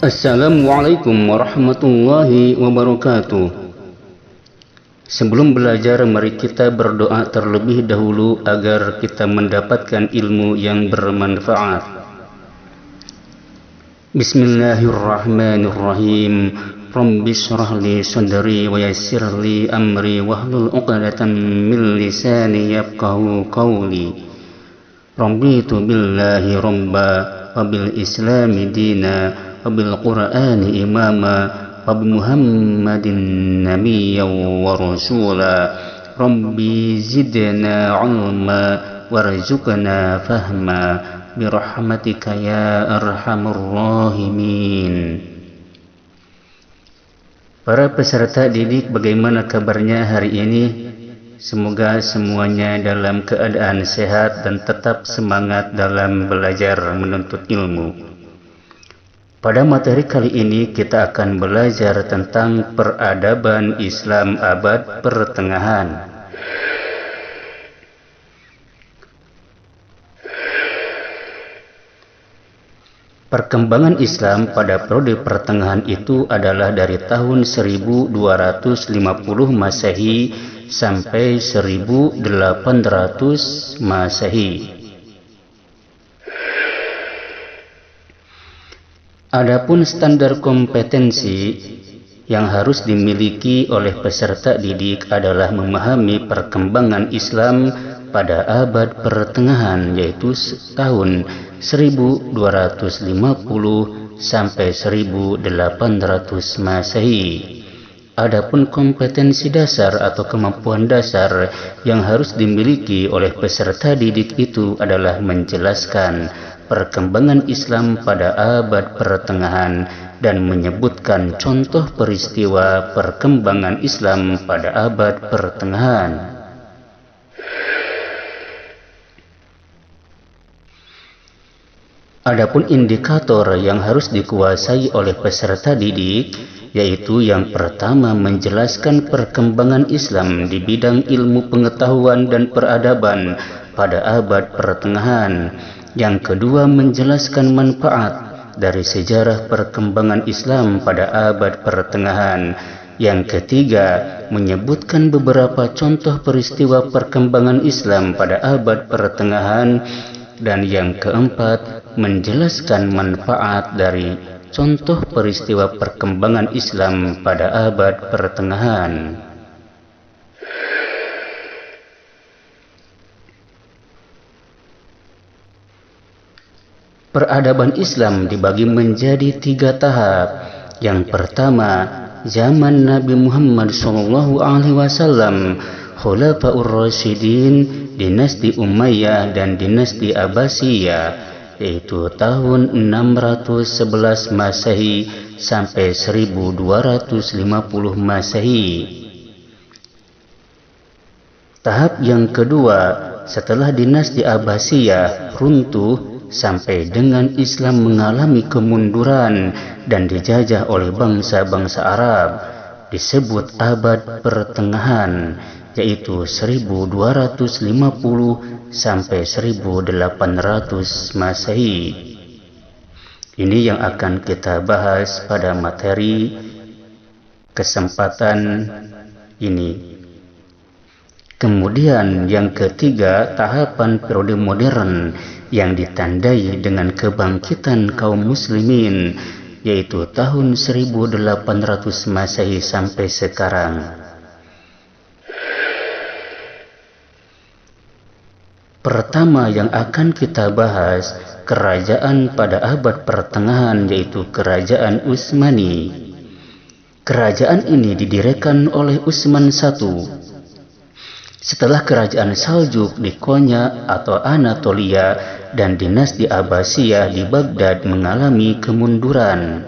Assalamualaikum warahmatullahi wabarakatuh. Sebelum belajar, mari kita berdoa terlebih dahulu agar kita mendapatkan ilmu yang bermanfaat. Bismillahirrahmanirrahim. Rabbi shrah li sadri wa yassir li amri wahlul 'uqdatam min lisani yafqahu qawli. Raditu billahi rabba wa bil islami dina wa bil qur'ani imama wa bi muhammadin nabiyyan wa rasula. Rabbi zidna 'ilma warzuqna fahma bi rahmatika ya arhamar rahimin. Para peserta didik, bagaimana kabarnya hari ini? Semoga semuanya dalam keadaan sehat dan tetap semangat dalam belajar menuntut ilmu. Pada materi kali ini kita akan belajar tentang peradaban Islam abad pertengahan. Perkembangan Islam pada periode pertengahan itu adalah dari tahun 1250 Masehi sampai 1800 Masehi. Adapun standar kompetensi yang harus dimiliki oleh peserta didik adalah memahami perkembangan Islam pada abad pertengahan, yaitu tahun 1250 sampai 1800 Masehi. Adapun kompetensi dasar atau kemampuan dasar yang harus dimiliki oleh peserta didik itu adalah menjelaskan perkembangan Islam pada abad pertengahan dan menyebutkan contoh peristiwa perkembangan Islam pada abad pertengahan. Adapun indikator yang harus dikuasai oleh peserta didik, yaitu yang pertama menjelaskan perkembangan Islam di bidang ilmu pengetahuan dan peradaban pada abad pertengahan. Yang kedua, menjelaskan manfaat dari sejarah perkembangan Islam pada abad pertengahan. Yang ketiga, menyebutkan beberapa contoh peristiwa perkembangan Islam pada abad pertengahan. Dan yang keempat, menjelaskan manfaat dari contoh peristiwa perkembangan Islam pada abad pertengahan. Peradaban Islam dibagi menjadi 3 tahap. Yang pertama, zaman Nabi Muhammad SAW, Khulafaur Rasyidin, dinasti Umayyah dan dinasti Abbasiyah, yaitu tahun 611 Masehi sampai 1250 Masehi. Tahap yang kedua, setelah dinasti Abbasiyah runtuh sampai dengan Islam mengalami kemunduran dan dijajah oleh bangsa-bangsa Arab, disebut abad pertengahan, yaitu 1250 sampai 1800 Masehi. Ini yang akan kita bahas pada materi kesempatan ini. Kemudian yang ketiga, tahapan periode modern yang ditandai dengan kebangkitan kaum muslimin, yaitu tahun 1800 Masehi sampai sekarang. Pertama yang akan kita bahas, kerajaan pada abad pertengahan, yaitu kerajaan Utsmani. Kerajaan ini didirikan oleh Utsman I. Setelah kerajaan Saljuk di Konya atau Anatolia dan dinasti Abbasiyah di Baghdad mengalami kemunduran.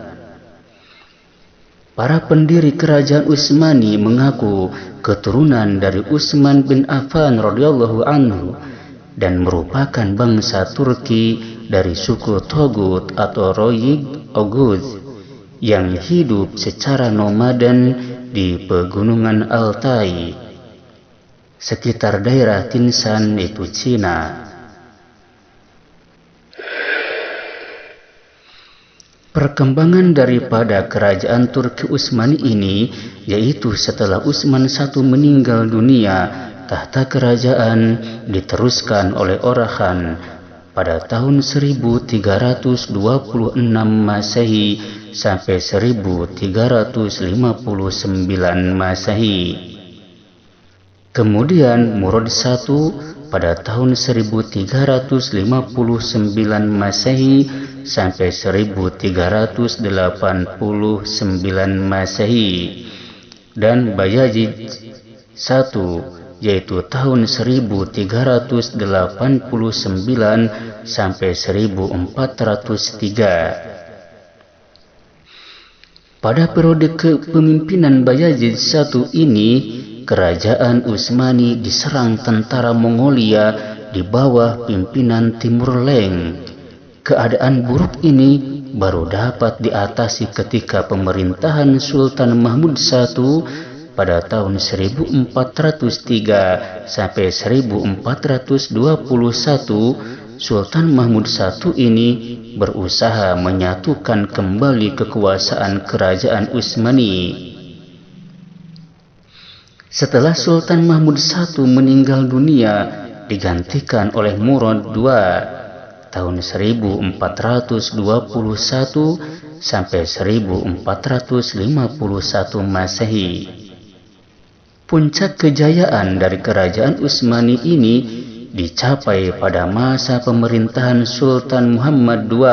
Para pendiri kerajaan Utsmani mengaku keturunan dari Utsman bin Affan radhiyallahu anhu dan merupakan bangsa Turki dari suku Togut atau Royig Oguz yang hidup secara nomaden di pegunungan Altai sekitar daerah Tinsan, itu Cina. Perkembangan daripada kerajaan Turki Utsmani ini, yaitu setelah Utsman I meninggal dunia, tahta kerajaan diteruskan oleh Orhan pada tahun 1326 Masehi sampai 1359 Masehi. Kemudian Murad I pada tahun 1359 Masehi sampai 1389 Masehi, dan Bayazid I yaitu tahun 1389 sampai 1403. Pada periode kepemimpinan Bayazid I ini, kerajaan Utsmani diserang tentara Mongolia di bawah pimpinan Timur Leng. Keadaan buruk ini baru dapat diatasi ketika pemerintahan Sultan Mahmud I pada tahun 1403 sampai 1421. Sultan Mahmud I ini berusaha menyatukan kembali kekuasaan kerajaan Utsmani. Setelah Sultan Mahmud I meninggal dunia, digantikan oleh Murad II tahun 1421 sampai 1451 Masehi. Puncak kejayaan dari kerajaan Utsmani ini dicapai pada masa pemerintahan Sultan Muhammad II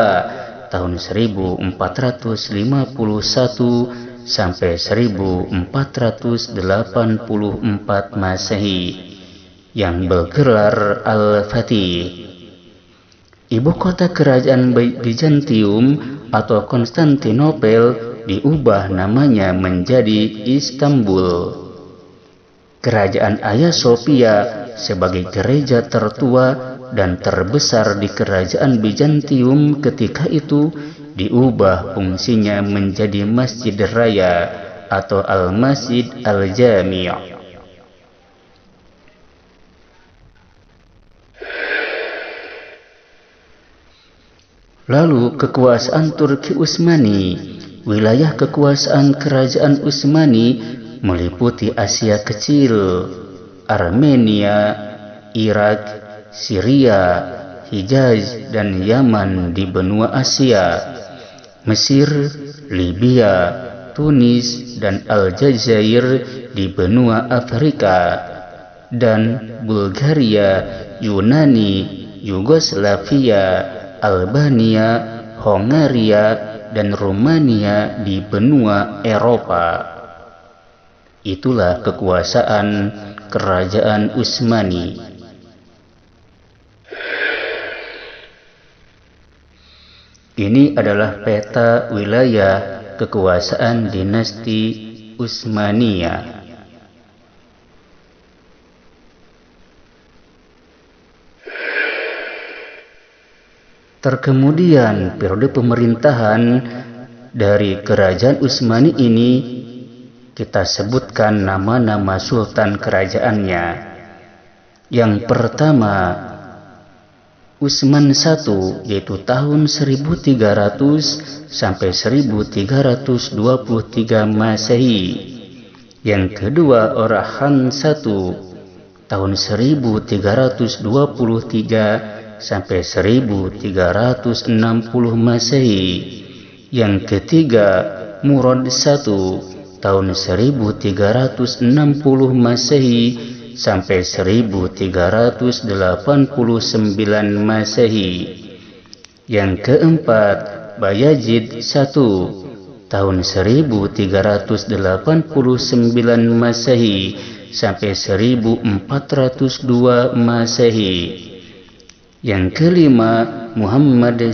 tahun 1451 sampai 1484 Masehi, yang bergelar Al-Fatih. Ibu kota kerajaan Bizantium atau Konstantinopel diubah namanya menjadi Istanbul. Kerajaan Hagia Sophia sebagai gereja tertua dan terbesar di kerajaan Bizantium ketika itu diubah fungsinya menjadi Masjid Raya atau Al-Masjid Al-Jami'. Lalu kekuasaan Turki Utsmani. Wilayah kekuasaan kerajaan Utsmani meliputi Asia Kecil, Armenia, Irak, Syria, Hijaz dan Yaman di benua Asia, Mesir, Libya, Tunis dan Aljazair di benua Afrika, dan Bulgaria, Yunani, Yugoslavia, Albania, Hongaria dan Rumania di benua Eropa. Itulah kekuasaan kerajaan Utsmani. Ini adalah peta wilayah kekuasaan dinasti Utsmaniyah. Terkemudian periode pemerintahan dari kerajaan Utsmani ini kita sebutkan nama-nama sultan kerajaannya. Yang pertama, Utsman I, yaitu tahun 1300 sampai 1323 Masehi. Yang kedua, Orhan I, tahun 1323 sampai 1360 Masehi. Yang ketiga, Murad I, tahun 1360 Masehi sampai 1389 Masehi. Yang keempat, Bayazid I, tahun 1389 Masehi sampai 1402 Masehi. Yang kelima, Muhammad I,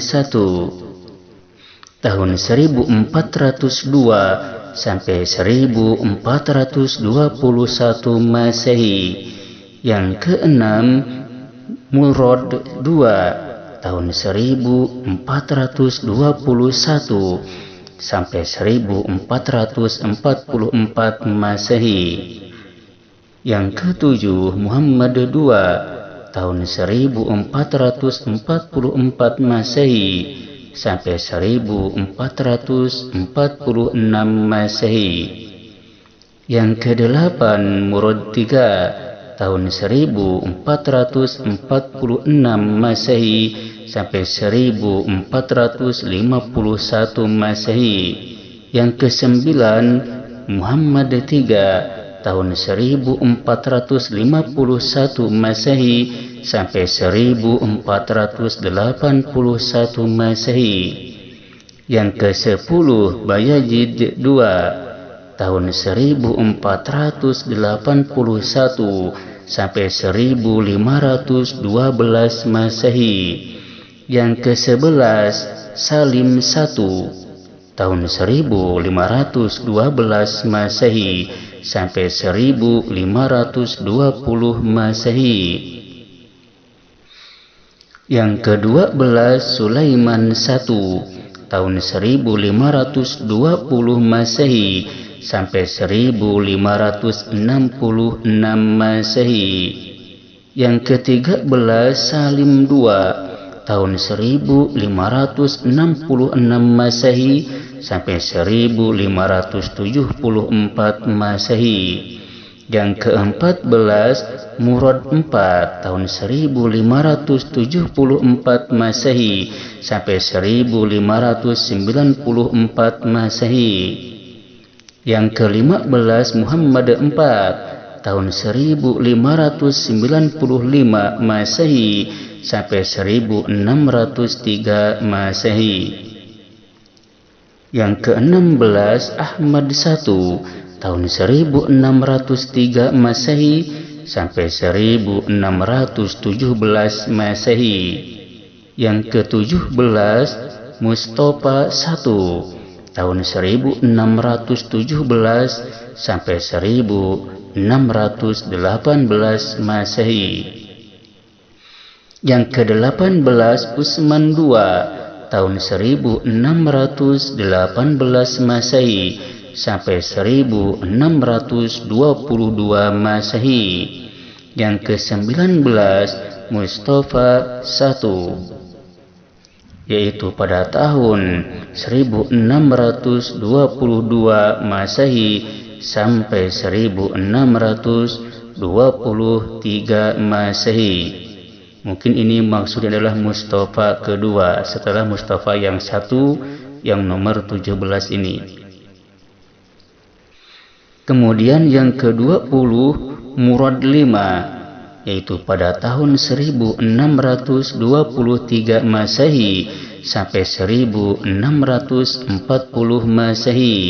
tahun 1402 sampai 1421 Masehi. Yang keenam, Murad II, tahun 1421 sampai 1444 Masehi. Yang ketujuh, Muhammad II, tahun 1444 Masehi sampai 1446 Masehi. Yang kedelapan Murad III tahun 1446 Masehi sampai 1451 Masehi. Yang kesembilan Muhammad III tahun 1451 Masehi sampai 1481 Masehi. Yang ke-10 Bayazid II tahun 1481 sampai 1512 Masehi. Yang ke-11 Salim I tahun 1512 Masehi sampai 1520 Masehi. Yang ke-12 Sulaiman I tahun 1520 Masehi sampai 1566 Masehi. Yang ke-13 Salim II tahun 1566 Masehi sampai 1574 Masehi. Yang ke-14 Murad IV tahun 1574 Masehi sampai 1594 Masehi. Yang ke-15 Muhammad IV tahun 1595 Masehi sampai 1603 Masehi. Yang ke-16 Ahmad I tahun 1603 Masehi sampai 1617 Masehi. Yang ke-17 Mustafa I tahun 1617 sampai 1618 Masehi. Yang ke-18 Utsman II tahun 1618 Masehi sampai 1622 Masehi. Yang ke-19 Mustafa I yaitu pada tahun 1622 Masehi sampai 1623 Masehi. Mungkin ini maksudnya adalah Mustafa kedua setelah Mustafa yang satu yang nomor 17 ini. Kemudian yang ke-20 Murad V yaitu pada tahun 1623 Masehi sampai 1640 Masehi.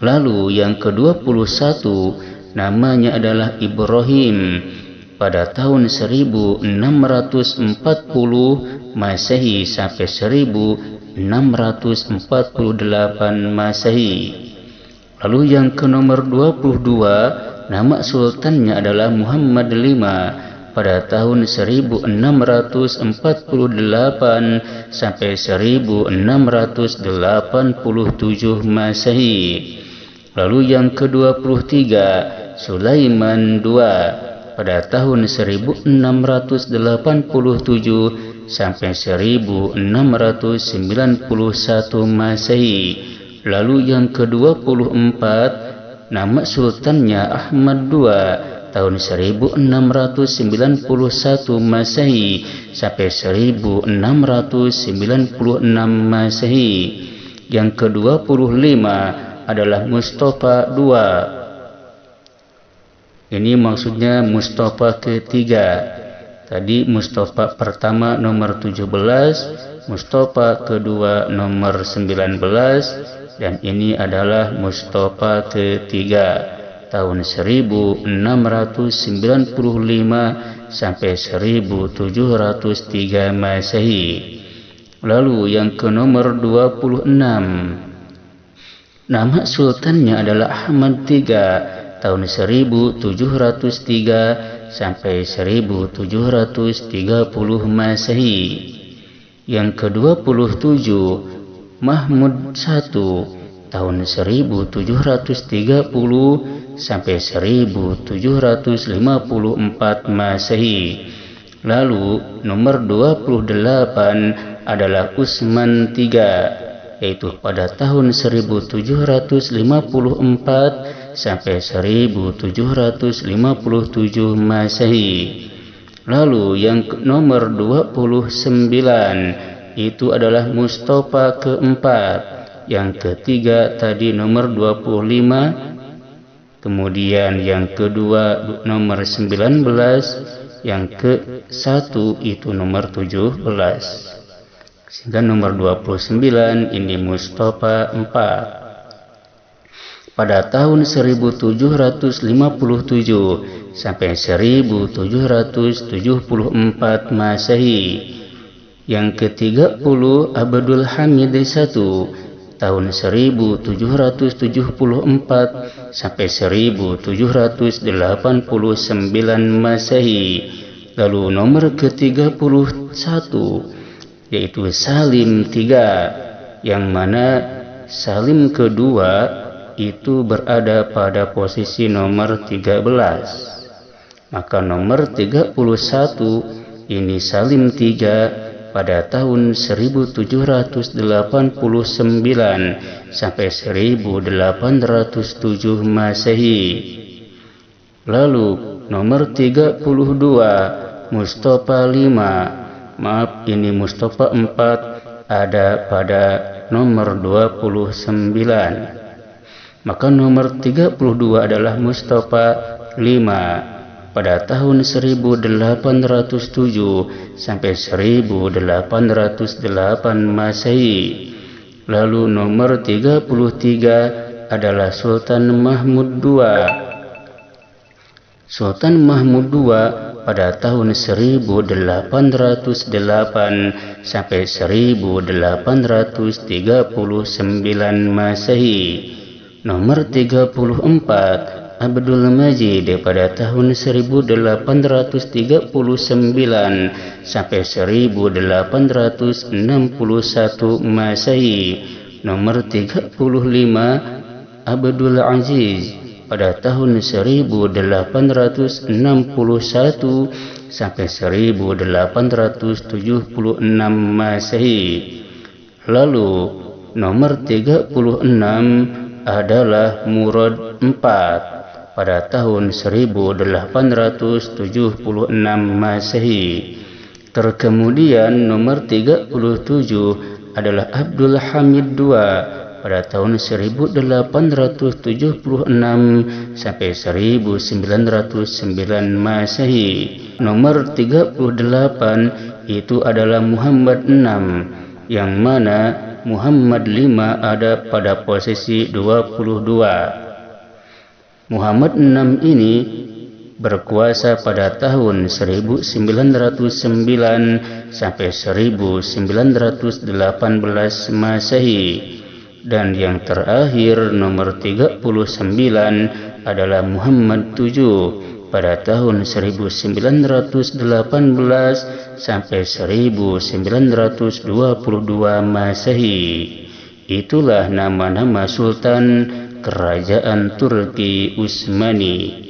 Lalu yang ke-21 namanya adalah Ibrahim pada tahun 1640 Masehi sampai 1648 Masehi. Lalu yang ke nomor 22 nama sultannya adalah Muhammad V pada tahun 1648 sampai 1687 Masehi. Lalu yang ke-23 Sulaiman II pada tahun 1687 sampai 1691 Masehi. Lalu yang ke-24 nama sultannya Ahmad II tahun 1691 Masehi sampai 1696 Masehi. Yang ke-25 adalah Mustafa II. Ini maksudnya Mustafa ketiga. Tadi Mustafa pertama nomor 17, Mustafa kedua nomor 19, dan ini adalah Mustafa ketiga tahun 1695 sampai 1703 Masehi. Lalu yang ke nomor 26 nama sultannya adalah Ahmad III tahun 1703 sampai 1730 Masehi. Yang ke-27 Mahmud I tahun 1730 sampai 1754 Masehi. Lalu nomor 28 adalah Utsman III, yaitu pada tahun 1754 sampai 1757 Masehi. Lalu yang nomor 29 itu adalah Mustafa keempat. Yang ketiga tadi nomor 25. Kemudian yang kedua nomor 19. Yang ke-1 itu nomor 17. Sehingga nomor 29 ini Mustafa IV. Pada tahun 1757 sampai 1774 Masehi. Yang ke-30 Abdul Hamid I tahun 1774 sampai 1789 Masehi. Lalu nomor ke-31 yaitu Salim III, yang mana Salim kedua itu berada pada posisi nomor 13. Maka nomor 31 ini Salim III pada tahun 1789 sampai 1807 Masehi. Lalu nomor 32 Mustafa V, maaf ini Mustafa IV ada pada nomor 29. Maka nomor 32 adalah Mustafa V pada tahun 1807 sampai 1808 Masehi. Lalu nomor 33 adalah Sultan Mahmud II. Sultan Mahmud II pada tahun 1808 sampai 1839 Masehi. Nomor 34 Abdul Majid pada tahun 1839 sampai 1861 Masehi. Nomor 35 Abdul Aziz pada tahun 1861 sampai 1876 Masehi. Lalu nomor 36 adalah Murad IV pada tahun 1876 Masehi. Terkemudian nomor 37 adalah Abdul Hamid II pada tahun 1876 sampai 1909 Masehi. Nomor 38 itu adalah Muhammad VI, yang mana Muhammad V ada pada posisi 22. Muhammad VI ini berkuasa pada tahun 1909 sampai 1918 Masehi. Dan yang terakhir nomor 39 adalah Muhammad VII pada tahun 1918 sampai 1922 Masehi. Itulah nama-nama Sultan Kerajaan Turki Utsmani.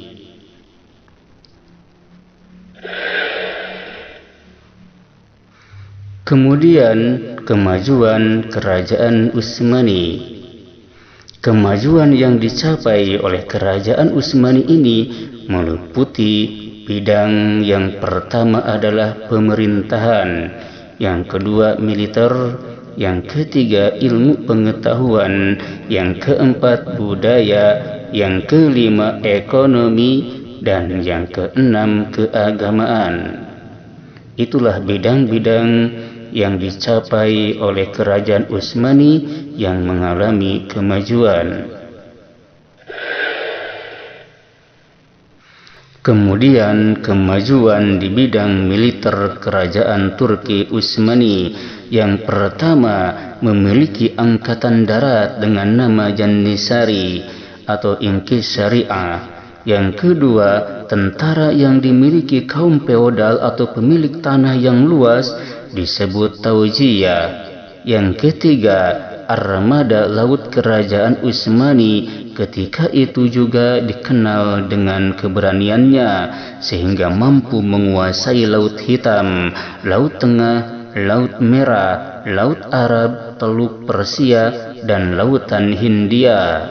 Kemudian kemajuan Kerajaan Utsmani. Kemajuan yang dicapai oleh Kerajaan Utsmani ini meliputi bidang yang pertama adalah pemerintahan, yang kedua militer, yang ketiga ilmu pengetahuan, yang keempat budaya, yang kelima ekonomi, dan yang keenam keagamaan. Itulah bidang-bidang yang dicapai oleh Kerajaan Utsmani yang mengalami kemajuan. Kemudian kemajuan di bidang militer Kerajaan Turki Utsmani. Yang pertama memiliki angkatan darat dengan nama Janissary atau Inkisyariah. Yang kedua tentara yang dimiliki kaum feodal atau pemilik tanah yang luas disebut Taujiyah. Yang ketiga armada laut Kerajaan Utsmani ketika itu juga dikenal dengan keberaniannya sehingga mampu menguasai Laut Hitam, Laut Tengah, Laut Merah, Laut Arab, Teluk Persia, dan Lautan Hindia.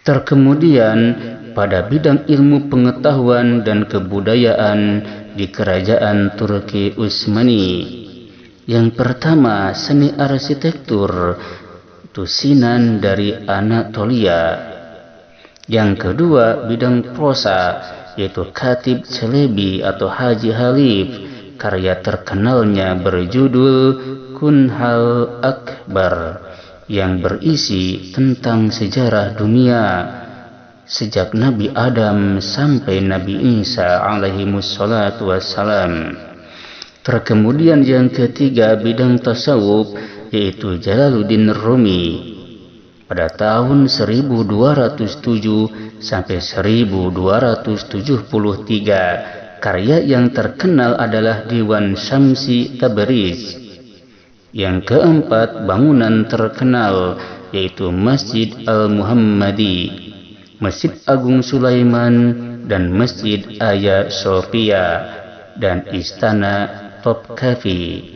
Terkemudian pada bidang ilmu pengetahuan dan kebudayaan di kerajaan Turki Utsmani. Yang pertama, seni arsitektur, itu Sinan dari Anatolia. Yang kedua, bidang prosa, yaitu Khatib Çelebi atau Haji Khalif. Karya terkenalnya berjudul Kunhal Akbar, yang berisi tentang sejarah dunia sejak Nabi Adam sampai Nabi Isa alaihimussalatu wassalam. Terkemudian yang ketiga, bidang tasawuf, yaitu Jalaluddin Rumi pada tahun 1207 sampai 1273. Karya yang terkenal adalah Diwan Syamsi Tabriz. Yang keempat, bangunan terkenal, yaitu Masjid Al-Muhammadi, Masjid Agung Sulaiman, dan Masjid Hagia Sophia, dan Istana Topkapi.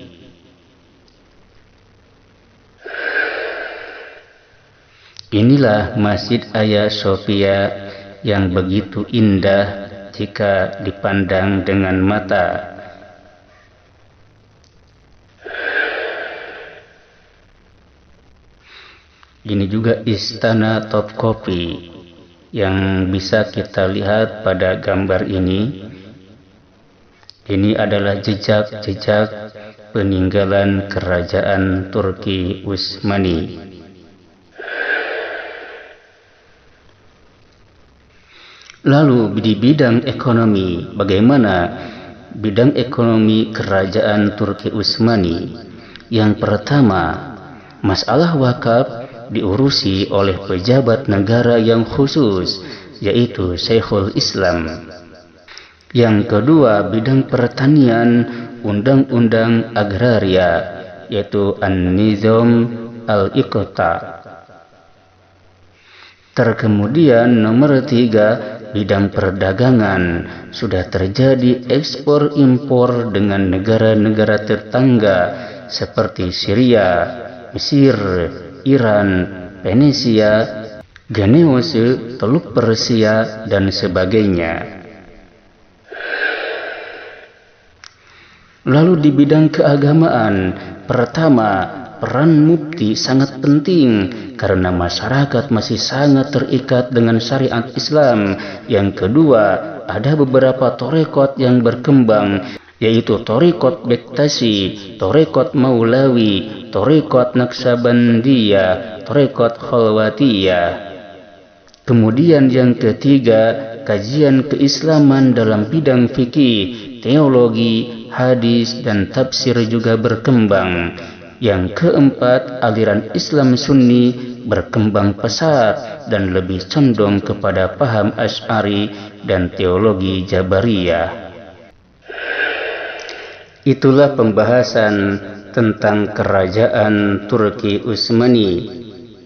Inilah Masjid Hagia Sophia yang begitu indah jika dipandang dengan mata. Ini juga Istana Topkapi yang bisa kita lihat pada gambar ini. Ini adalah jejak-jejak peninggalan kerajaan Turki Utsmani. Lalu di bidang ekonomi, bagaimana bidang ekonomi kerajaan Turki Utsmani? Yang pertama, masalah wakaf diurusi oleh pejabat negara yang khusus, yaitu Syekhul Islam. Yang kedua, bidang pertanian, undang-undang agraria, yaitu An-Nizam Al-Iqta. Terkemudian nomor 3, bidang perdagangan, sudah terjadi ekspor impor dengan negara-negara tetangga seperti Syria, Mesir, Iran, Venesia, Geneose, Teluk Persia, dan sebagainya. Lalu di bidang keagamaan, pertama, peran mufti sangat penting karena masyarakat masih sangat terikat dengan syariat Islam. Yang kedua, ada beberapa torekot yang berkembang, yaitu torekot Bektasi, torekot Maulawi, torekot Naksabandiyah, torekot Khalwatiyah. Kemudian yang ketiga, kajian keislaman dalam bidang fikih, teologi, hadis, dan tafsir juga berkembang. Yang keempat, aliran Islam Sunni berkembang pesat dan lebih condong kepada paham Asy'ari dan teologi Jabariyah. Itulah pembahasan tentang kerajaan Turki Utsmani.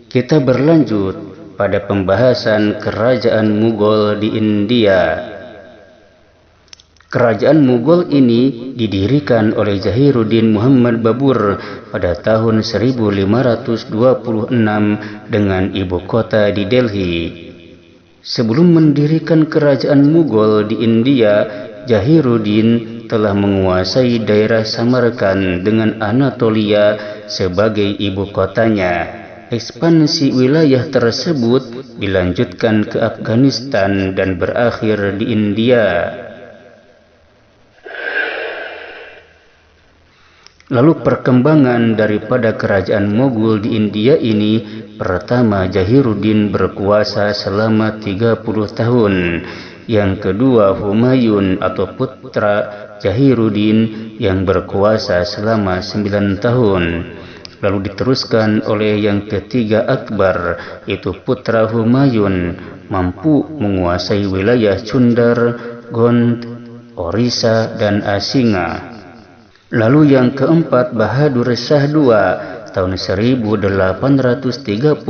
Kita berlanjut pada pembahasan kerajaan Mughal di India. Kerajaan Mughal ini didirikan oleh Zahiruddin Muhammad Babur pada tahun 1526 dengan ibu kota di Delhi. Sebelum mendirikan kerajaan Mughal di India, Zahiruddin telah menguasai daerah Samarkand dengan Anatolia sebagai ibu kotanya. Ekspansi wilayah tersebut dilanjutkan ke Afghanistan dan berakhir di India. Lalu perkembangan daripada kerajaan Mughal di India ini, pertama, Zahiruddin berkuasa selama 30 tahun. Yang kedua, Humayun atau putra Zahiruddin yang berkuasa selama 9 tahun. Lalu diteruskan oleh yang ketiga, Akbar, yaitu putra Humayun, mampu menguasai wilayah Chundar, Gond, Orissa, dan Asinga. Lalu yang keempat, Bahadur Shah II tahun 1837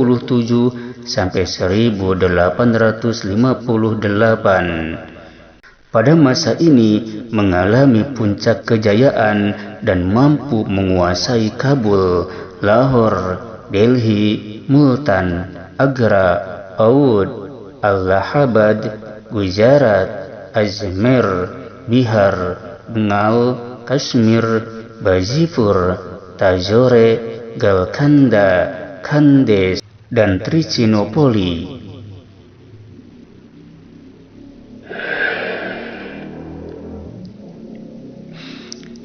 sampai 1858. pada masa ini mengalami puncak kejayaan dan mampu menguasai Kabul, Lahore, Delhi, Multan, Agra, Oudh, Allahabad, Gujarat, Ajmer, Bihar, Bengal, Kashmir, Bajipur, Tajore, Golconda, Khandesh, dan Trichinopoli.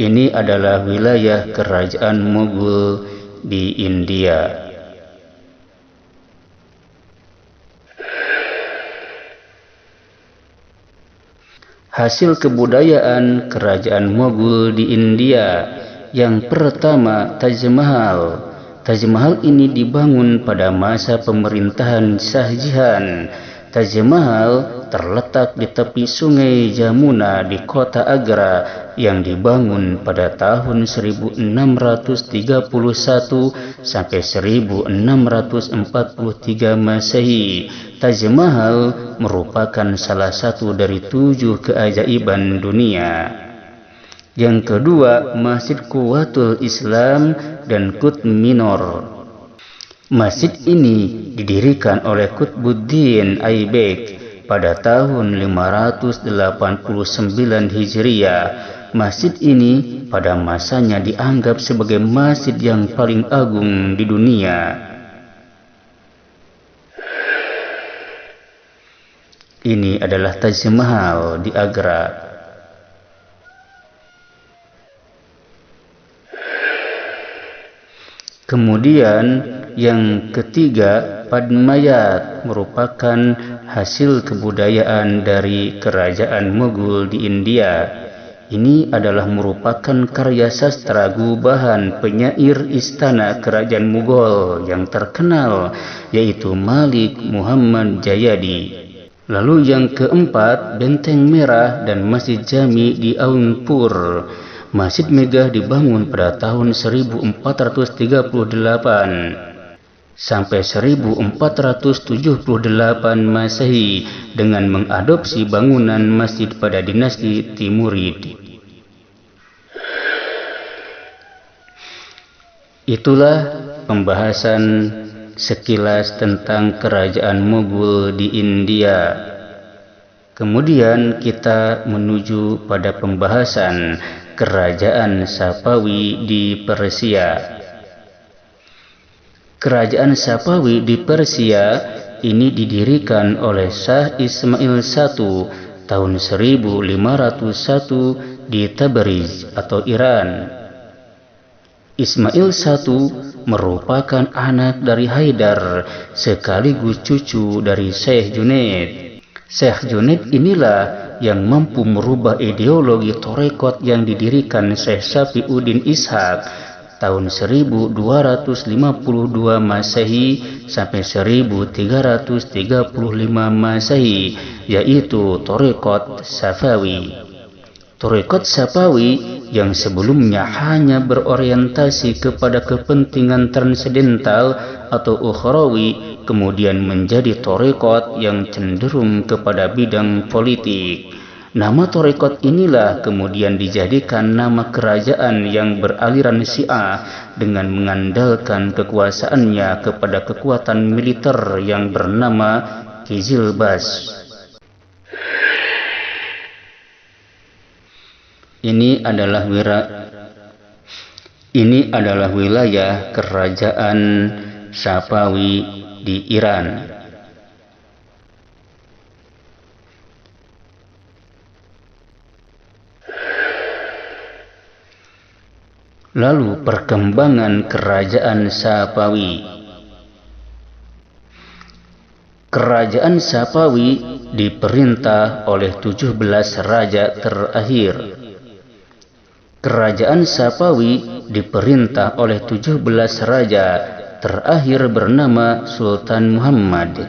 Ini adalah wilayah kerajaan Mughal di India. Hasil kebudayaan kerajaan Mughal di India yang pertama, Taj Mahal. Taj Mahal ini dibangun pada masa pemerintahan Shah Jahan. Taj Mahal terletak di tepi sungai Jamuna di kota Agra yang dibangun pada tahun 1631 sampai 1643 Masehi. Taj Mahal merupakan salah satu dari 7 keajaiban dunia. Yang kedua, Masjid Quwwatul Islam dan Qutb Minor. Masjid ini didirikan oleh Qutbuddin Aibak pada tahun 589 Hijriah. Masjid ini pada masanya dianggap sebagai masjid yang paling agung di dunia. Ini adalah Taj Mahal di Agra. Kemudian yang ketiga, Padmayat merupakan hasil kebudayaan dari kerajaan Mughal di India. Ini adalah merupakan karya sastra gubahan penyair istana kerajaan Mughal yang terkenal, yaitu Malik Muhammad Jayadi. Lalu yang keempat, Benteng Merah dan Masjid Jami di Aunpur. Masjid megah dibangun pada tahun 1438 sampai 1478 Masehi dengan mengadopsi bangunan masjid pada dinasti Timurid. Itulah pembahasan sekilas tentang kerajaan Mughal di India. Kemudian kita menuju pada pembahasan kerajaan Safawi di Persia. Kerajaan Safawi di Persia ini didirikan oleh Shah Ismail I tahun 1501 di Tabriz atau Iran. Ismail I merupakan anak dari Haidar sekaligus cucu dari Syekh Junaid. Syekh Junaid inilah yang mampu merubah ideologi Torekot yang didirikan Syekh Safiuddin Ishaq tahun 1252 Masehi sampai 1335 Masehi, yaitu Torekot Safawi. Torekot Safawi yang sebelumnya hanya berorientasi kepada kepentingan transendental atau ukhrawi, kemudian menjadi torekot yang cenderung kepada bidang politik. Nama torekot inilah kemudian dijadikan nama kerajaan yang beraliran Syiah dengan mengandalkan kekuasaannya kepada kekuatan militer yang bernama Qizilbash. Ini adalah wilayah kerajaan Safawi di Iran. Lalu perkembangan kerajaan Safawi. Kerajaan Safawi diperintah oleh 17 raja terakhir. Kerajaan Safawi diperintah oleh 17 raja terakhir bernama Sultan Muhammad.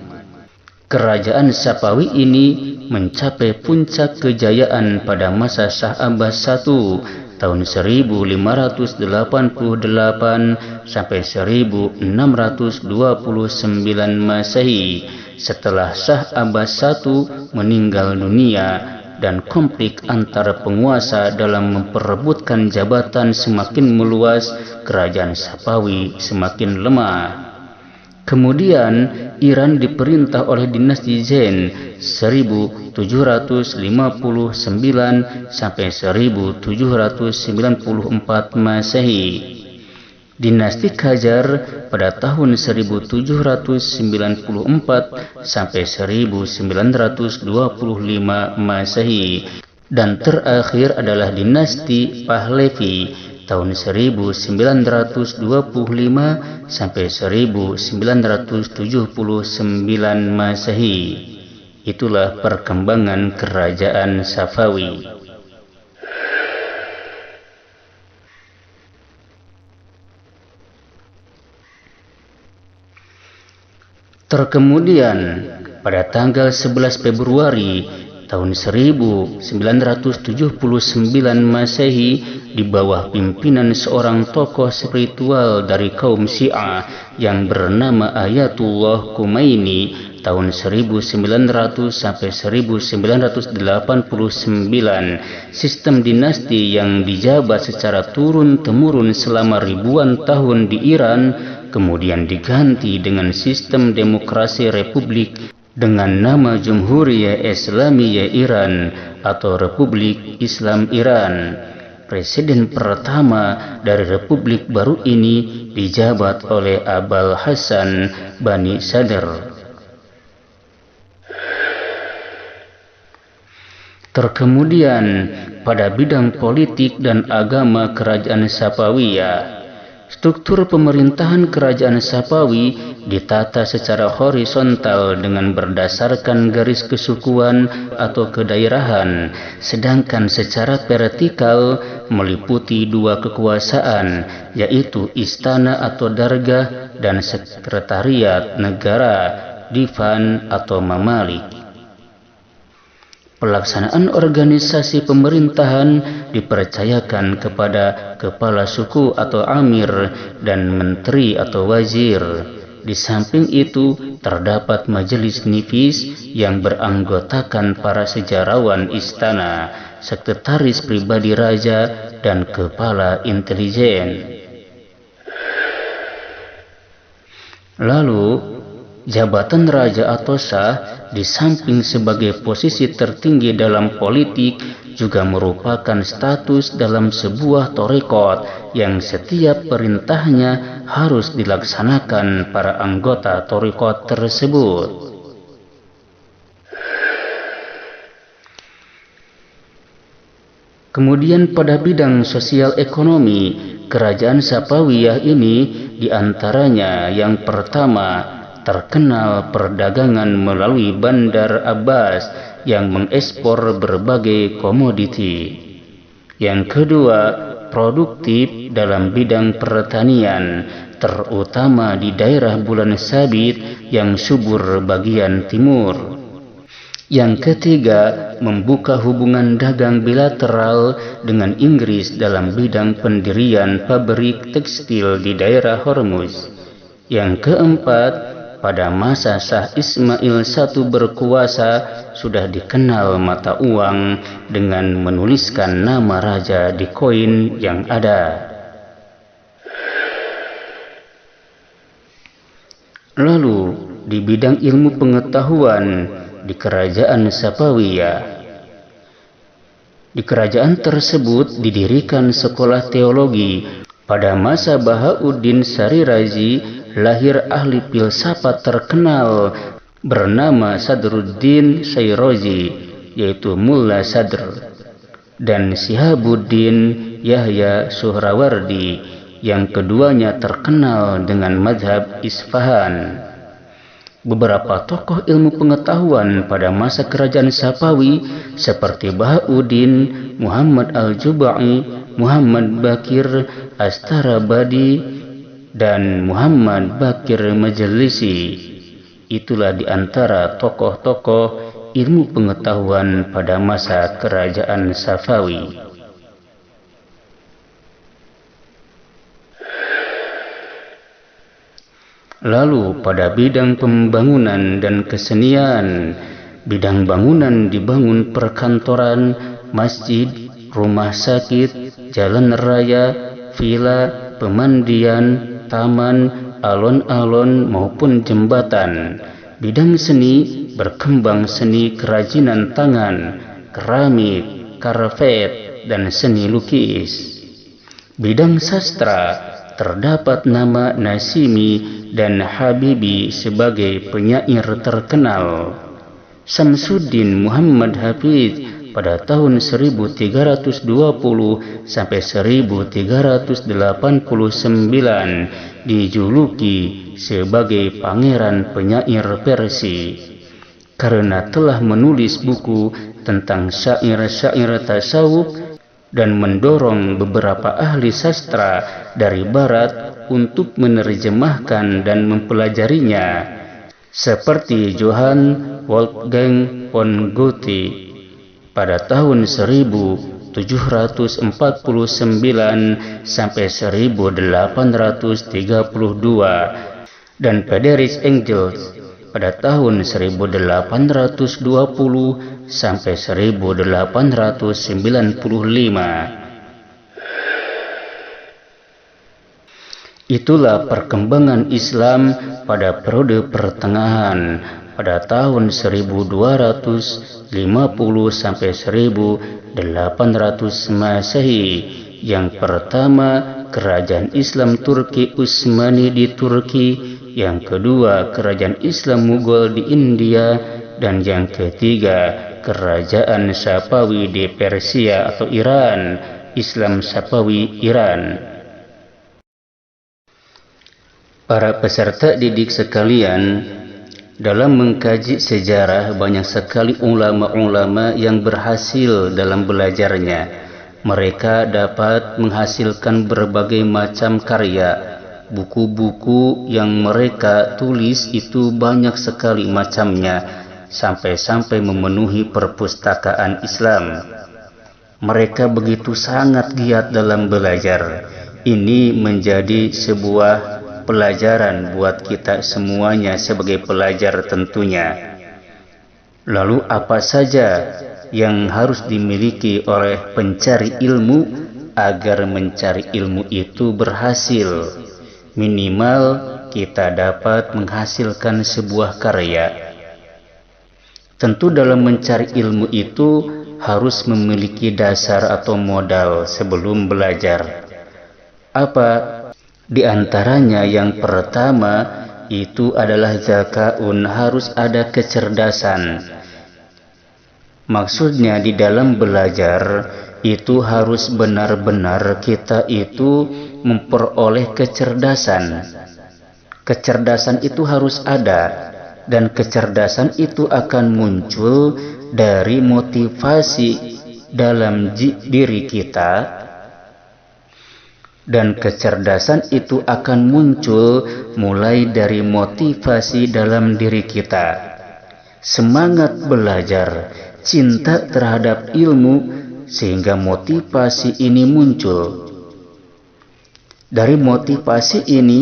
Kerajaan Safawi ini mencapai puncak kejayaan pada masa Shah Abbas I tahun 1588 sampai 1629 Masehi. Setelah Shah Abbas I meninggal dunia, dan konflik antara penguasa dalam memperebutkan jabatan semakin meluas, kerajaan Safawi semakin lemah. Kemudian Iran diperintah oleh dinasti Zain 1759 sampai 1794 Masehi. Dinasti Qajar pada tahun 1794 sampai 1925 Masehi, dan terakhir adalah dinasti Pahlavi tahun 1925 sampai 1979 Masehi. Itulah perkembangan kerajaan Safawi. Terkemudian pada tanggal 11 Februari tahun 1979 Masehi, di bawah pimpinan seorang tokoh spiritual dari kaum Syiah yang bernama Ayatullah Khomeini tahun 1900 sampai 1989, sistem dinasti yang dijabat secara turun-temurun selama ribuan tahun di Iran kemudian diganti dengan sistem demokrasi republik dengan nama Jumhuriyah Islamiyah Iran atau Republik Islam Iran. Presiden pertama dari republik baru ini dijabat oleh Abul Hasan Bani Sadr. Terkemudian pada bidang politik dan agama kerajaan Safawiyah, struktur pemerintahan kerajaan Safawi ditata secara horizontal dengan berdasarkan garis kesukuan atau kedaerahan, sedangkan secara vertikal meliputi dua kekuasaan, yaitu istana atau dargah dan sekretariat negara, divan atau mamalik. Pelaksanaan organisasi pemerintahan dipercayakan kepada kepala suku atau amir dan menteri atau wazir. Di samping itu, terdapat majelis nifis yang beranggotakan para sejarawan istana, sekretaris pribadi raja, dan kepala intelijen. Lalu, jabatan raja atau shah di samping sebagai posisi tertinggi dalam politik juga merupakan status dalam sebuah thariqat yang setiap perintahnya harus dilaksanakan para anggota thariqat tersebut. Kemudian pada bidang sosial ekonomi, kerajaan Safawiyah ini diantaranya yang pertama terkenal perdagangan melalui Bandar Abbas yang mengekspor berbagai komoditi. Yang kedua, produktif dalam bidang pertanian, terutama di daerah Bulan Sabit yang subur bagian timur. Yang ketiga, membuka hubungan dagang bilateral dengan Inggris dalam bidang pendirian pabrik tekstil di daerah Hormuz. Yang keempat, pada masa Shah Ismail I berkuasa sudah dikenal mata uang dengan menuliskan nama raja di koin yang ada. Lalu di bidang ilmu pengetahuan di kerajaan Safawiyah, di kerajaan tersebut didirikan sekolah teologi. Pada masa Bahauddin Syari Razi lahir ahli filsafat terkenal bernama Sadruddin Syirazi, yaitu Mulla Sadr, dan Shihabuddin Yahya Suhrawardi, yang keduanya terkenal dengan mazhab Isfahan. Beberapa tokoh ilmu pengetahuan pada masa kerajaan Safawi seperti Bahauddin, Muhammad Al-Jubai, Muhammad Bakir Astarabadi, dan Muhammad Bakir Majlisi. Itulah di antara tokoh-tokoh ilmu pengetahuan pada masa kerajaan Safawi. Lalu pada bidang pembangunan dan kesenian, Bidang bangunan dibangun perkantoran, masjid, rumah sakit, jalan raya, villa, pemandian, taman, alon-alon maupun jembatan. Bidang seni berkembang seni kerajinan tangan, keramik, karpet, dan seni lukis. Bidang sastra terdapat nama Nasimi dan Habibi sebagai penyair terkenal. Samsuddin Muhammad Hafidz pada tahun 1320 sampai 1389 dijuluki sebagai pangeran penyair Persia karena telah menulis buku tentang syair-syair tasawuf dan mendorong beberapa ahli sastra dari barat untuk menerjemahkan dan mempelajarinya, seperti Johann Wolfgang von Goethe pada tahun 1749 sampai 1832 dan Friedrich Engels pada tahun 1820 sampai 1895. Itulah perkembangan Islam pada periode pertengahan pada tahun 1250 sampai 1800 Masehi. Yang pertama, kerajaan Islam Turki Utsmani di Turki, yang kedua, kerajaan Islam Mughal di India, dan yang ketiga, kerajaan Safawi di Persia atau Iran, Islam Safawi Iran. Para peserta didik sekalian, dalam mengkaji sejarah banyak sekali ulama-ulama yang berhasil dalam belajarnya. Mereka dapat menghasilkan berbagai macam karya. Buku-buku yang mereka tulis itu banyak sekali macamnya, sampai-sampai memenuhi perpustakaan Islam. Mereka begitu sangat giat dalam belajar. Ini menjadi sebuah pelajaran buat kita semuanya sebagai pelajar tentunya. Lalu apa saja yang harus dimiliki oleh pencari ilmu agar mencari ilmu itu berhasil? Minimal kita dapat menghasilkan sebuah karya. Tentu dalam mencari ilmu itu harus memiliki dasar atau modal sebelum belajar. Apa di antaranya? Yang pertama itu adalah zakaun, harus ada kecerdasan. Maksudnya di dalam belajar itu harus benar-benar kita itu memperoleh kecerdasan. Kecerdasan itu harus ada, dan kecerdasan itu akan muncul dari motivasi dalam diri kita. Dan kecerdasan itu akan muncul mulai dari motivasi dalam diri kita. Semangat belajar, cinta terhadap ilmu, sehingga motivasi ini muncul. Dari motivasi ini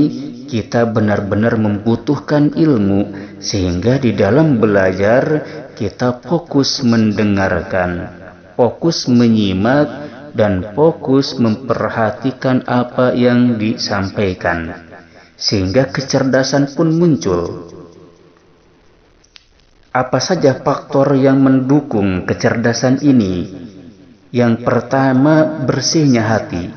kita benar-benar membutuhkan ilmu, sehingga di dalam belajar kita fokus mendengarkan, fokus menyimak, dan fokus memperhatikan apa yang disampaikan, sehingga kecerdasan pun muncul. Apa saja faktor yang mendukung kecerdasan ini? Yang pertama, bersihnya hati.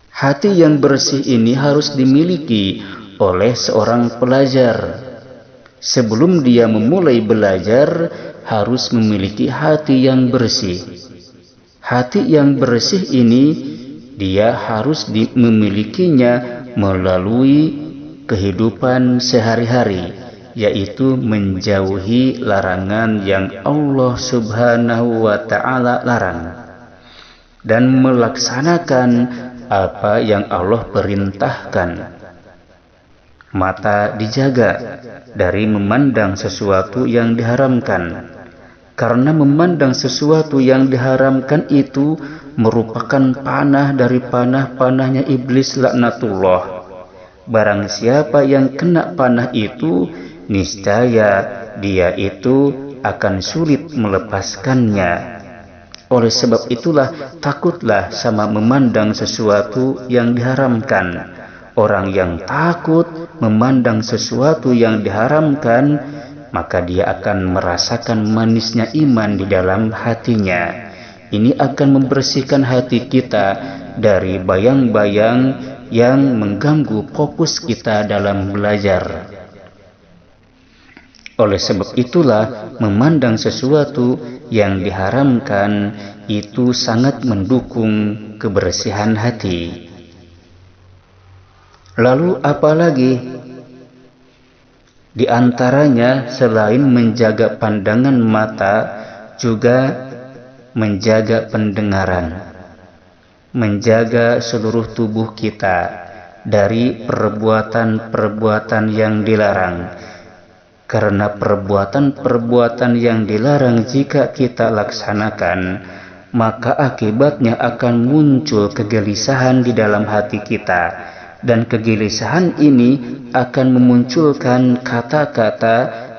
Hati yang bersih ini harus dimiliki oleh seorang pelajar. Sebelum dia memulai belajar, harus memiliki hati yang bersih. Hati yang bersih ini dia harus memilikinya melalui kehidupan sehari-hari, yaitu menjauhi larangan yang Allah Subhanahu wa Ta'ala larang dan melaksanakan apa yang Allah perintahkan. Mata dijaga dari memandang sesuatu yang diharamkan, karena memandang sesuatu yang diharamkan itu merupakan panah dari panah-panahnya iblis laknatullah. Barang siapa yang kena panah itu, niscaya dia itu akan sulit melepaskannya. Oleh sebab itulah, takutlah sama memandang sesuatu yang diharamkan. Orang yang takut memandang sesuatu yang diharamkan, maka dia akan merasakan manisnya iman di dalam hatinya. Ini akan membersihkan hati kita dari bayang-bayang yang mengganggu fokus kita dalam belajar. Oleh sebab itulah, memandang sesuatu yang diharamkan itu sangat mendukung kebersihan hati. Lalu apalagi? Di antaranya selain menjaga pandangan mata, juga menjaga pendengaran, menjaga seluruh tubuh kita dari perbuatan-perbuatan yang dilarang. Karena perbuatan-perbuatan yang dilarang jika kita laksanakan, maka akibatnya akan muncul kegelisahan di dalam hati kita. Dan kegelisahan ini akan memunculkan kata-kata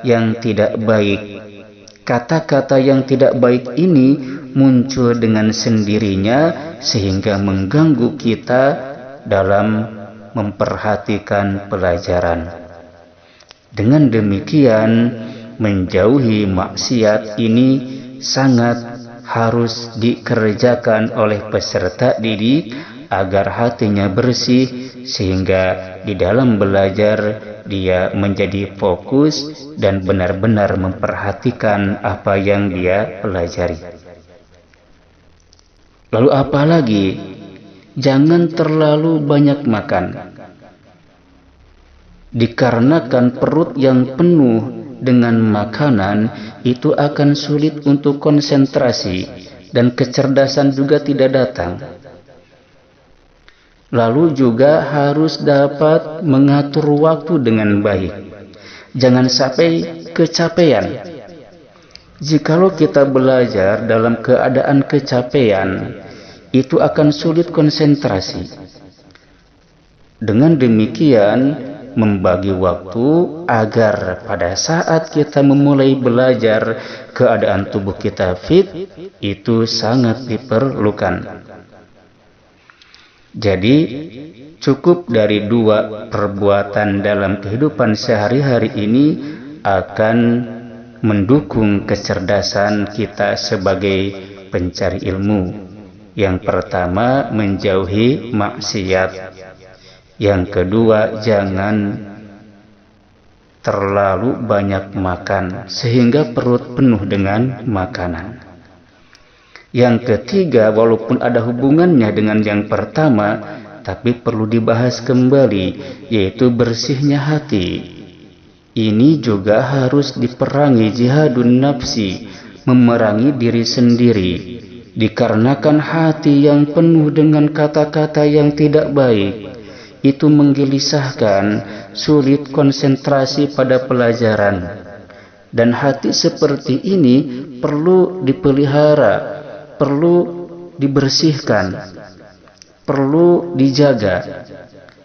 yang tidak baik. Kata-kata yang tidak baik ini muncul dengan sendirinya sehingga mengganggu kita dalam memperhatikan pelajaran. Dengan demikian, menjauhi maksiat ini sangat harus dikerjakan oleh peserta didik agar hatinya bersih, sehingga di dalam belajar dia menjadi fokus dan benar-benar memperhatikan apa yang dia pelajari. Lalu apa lagi? Jangan terlalu banyak makan. Dikarenakan perut yang penuh dengan makanan itu akan sulit untuk konsentrasi dan kecerdasan juga tidak datang. Lalu juga harus dapat mengatur waktu dengan baik. Jangan sampai kecapean. Jikalau kita belajar dalam keadaan kecapean, itu akan sulit konsentrasi. Dengan demikian, membagi waktu agar pada saat kita memulai belajar, keadaan tubuh kita fit, itu sangat diperlukan. Jadi, cukup dari 2 perbuatan dalam kehidupan sehari-hari ini akan mendukung kecerdasan kita sebagai pencari ilmu. Yang pertama, menjauhi maksiat. Yang kedua, jangan terlalu banyak makan sehingga perut penuh dengan makanan. Yang ketiga, walaupun ada hubungannya dengan yang pertama, tapi perlu dibahas kembali, yaitu bersihnya hati. Ini juga harus diperangi, jihadun nafsi, memerangi diri sendiri. Dikarenakan hati yang penuh dengan kata-kata yang tidak baik, itu menggelisahkan, sulit konsentrasi pada pelajaran. Dan hati seperti ini perlu dipelihara, perlu dibersihkan, perlu dijaga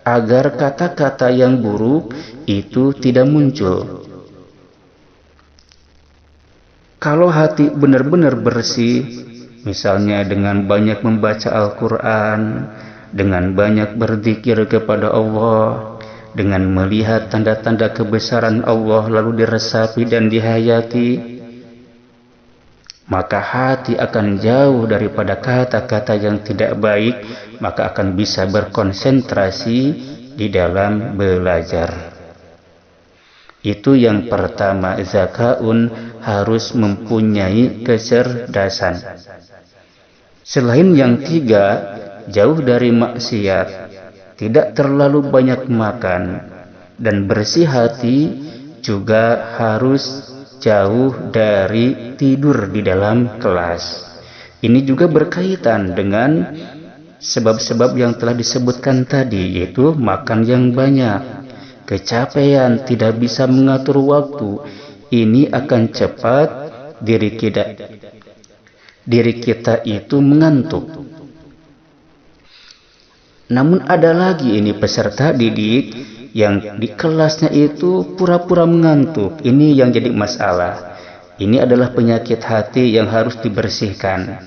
agar kata-kata yang buruk itu tidak muncul. Kalau hati benar-benar bersih, misalnya dengan banyak membaca Al-Quran, dengan banyak berzikir kepada Allah, dengan melihat tanda-tanda kebesaran Allah lalu diresapi dan dihayati, maka hati akan jauh daripada kata-kata yang tidak baik, maka akan bisa berkonsentrasi di dalam belajar. Itu yang pertama, zakaun harus mempunyai kecerdasan. Selain yang 3, jauh dari maksiat, tidak terlalu banyak makan, dan bersih hati juga harus jauh dari tidur di dalam kelas. Ini juga berkaitan dengan sebab-sebab yang telah disebutkan tadi, yaitu makan yang banyak, kecapean, tidak bisa mengatur waktu. Ini akan cepat diri kita itu mengantuk. Namun ada lagi ini peserta didik yang di kelasnya itu pura-pura mengantuk. Ini yang jadi masalah. Ini adalah penyakit hati yang harus dibersihkan.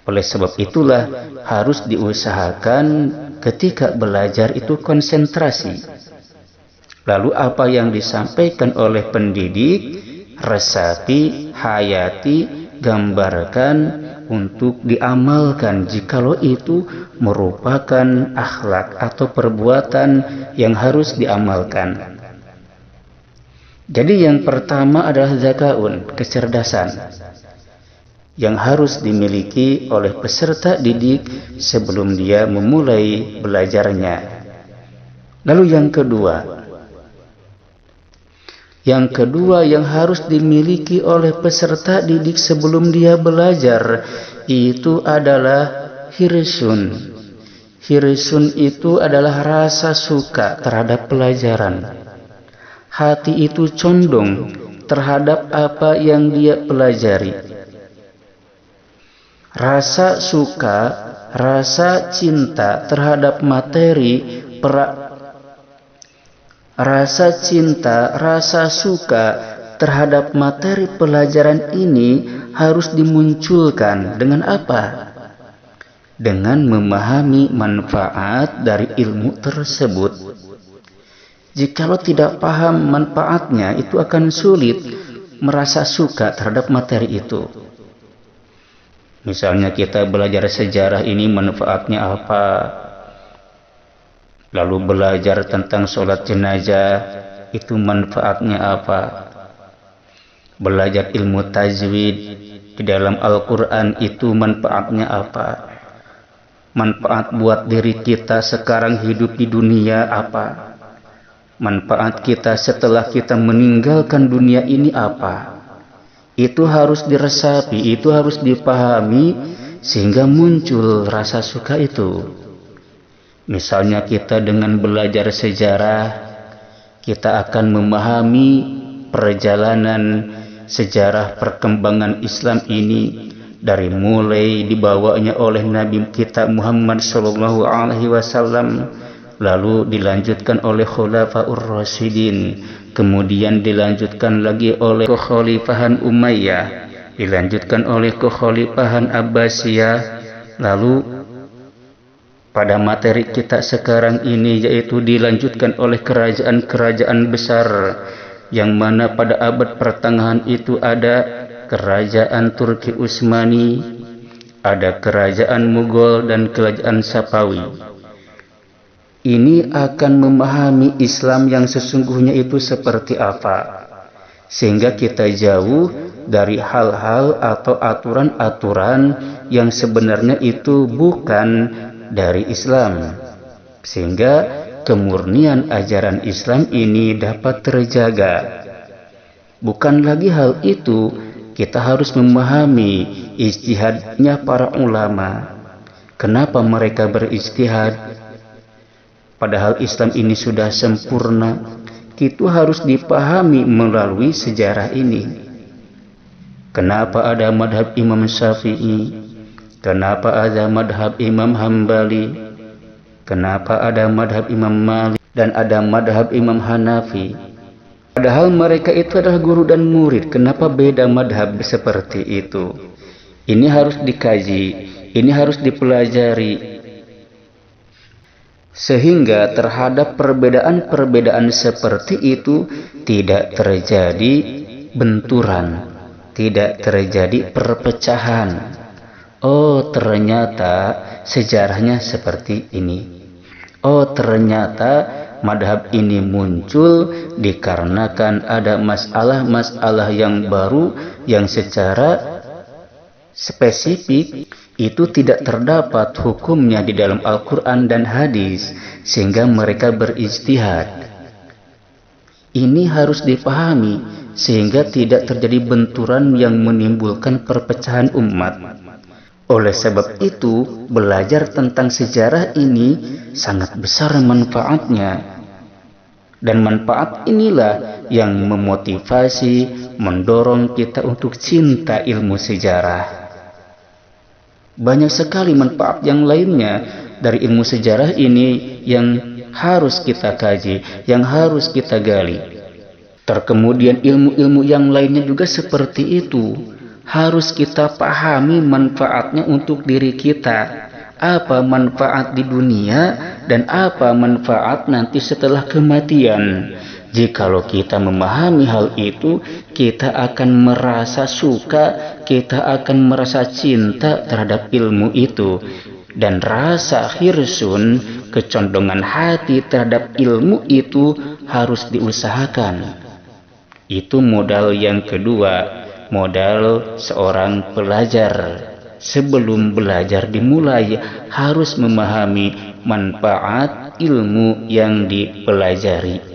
Oleh sebab itulah harus diusahakan ketika belajar itu konsentrasi. Lalu apa yang disampaikan oleh pendidik, resapi, hayati, gambarkan untuk diamalkan jikalau itu merupakan akhlak atau perbuatan yang harus diamalkan. Jadi yang pertama adalah zakaun, kecerdasan, yang harus dimiliki oleh peserta didik sebelum dia memulai belajarnya. Lalu yang kedua yang harus dimiliki oleh peserta didik sebelum dia belajar itu adalah hirsun. Hirsun itu adalah rasa suka terhadap pelajaran. Hati itu condong terhadap apa yang dia pelajari. Rasa suka, rasa cinta terhadap materi, rasa suka terhadap materi pelajaran ini harus dimunculkan dengan apa? Dengan memahami manfaat dari ilmu tersebut. Jikalau tidak paham manfaatnya, itu akan sulit merasa suka terhadap materi itu. Misalnya kita belajar sejarah ini manfaatnya apa? Lalu belajar tentang sholat jenazah itu manfaatnya apa? Belajar ilmu tajwid di dalam Al-Quran itu manfaatnya apa? Manfaat buat diri kita sekarang hidup di dunia apa? Manfaat kita setelah kita meninggalkan dunia ini apa? Itu harus diresapi, itu harus dipahami sehingga muncul rasa suka itu. Misalnya kita dengan belajar sejarah, kita akan memahami perjalanan sejarah perkembangan Islam ini dari mulai dibawanya oleh Nabi kita Muhammad SAW, lalu dilanjutkan oleh Khulafaur Rasyidin, kemudian dilanjutkan lagi oleh kekhalifahan Umayyah, dilanjutkan oleh kekhalifahan Abbasiyah, lalu pada materi kita sekarang ini yaitu dilanjutkan oleh kerajaan-kerajaan besar, yang mana pada abad pertengahan itu ada kerajaan Turki Utsmani, ada kerajaan Mughal dan kerajaan Safawi. Ini akan memahami Islam yang sesungguhnya itu seperti apa, sehingga kita jauh dari hal-hal atau aturan-aturan yang sebenarnya itu bukan dari Islam, sehingga kemurnian ajaran Islam ini dapat terjaga. Bukan lagi hal itu, kita harus memahami ijtihadnya para ulama. Kenapa mereka berijtihad? Padahal Islam ini sudah sempurna. Itu harus dipahami melalui sejarah ini. Kenapa ada madhab Imam Syafi'i? Kenapa ada madhab Imam Hambali? Kenapa ada madhab Imam Malik? Dan ada madhab Imam Hanafi? Padahal mereka itu adalah guru dan murid. Kenapa beda madhab seperti itu? Ini harus dikaji, ini harus dipelajari, sehingga terhadap perbedaan-perbedaan seperti itu tidak terjadi benturan, tidak terjadi perpecahan. Oh, ternyata sejarahnya seperti ini. Oh, ternyata madhab ini muncul dikarenakan ada masalah-masalah yang baru yang secara spesifik itu tidak terdapat hukumnya di dalam Al-Quran dan hadis, sehingga mereka berijtihad. Ini harus dipahami sehingga tidak terjadi benturan yang menimbulkan perpecahan umat. Oleh sebab itu, belajar tentang sejarah ini sangat besar manfaatnya. Dan manfaat inilah yang memotivasi, mendorong kita untuk cinta ilmu sejarah. Banyak sekali manfaat yang lainnya dari ilmu sejarah ini yang harus kita kaji, yang harus kita gali. Terkemudian ilmu-ilmu yang lainnya juga seperti itu. Harus kita pahami manfaatnya untuk diri kita. Apa manfaat di dunia dan apa manfaat nanti setelah kematian. Jikalau kita memahami hal itu, kita akan merasa suka, kita akan merasa cinta terhadap ilmu itu. Dan rasa hirsun, kecondongan hati terhadap ilmu itu harus diusahakan. Itu modal yang kedua, modal seorang pelajar. Sebelum belajar dimulai, harus memahami manfaat ilmu yang dipelajari.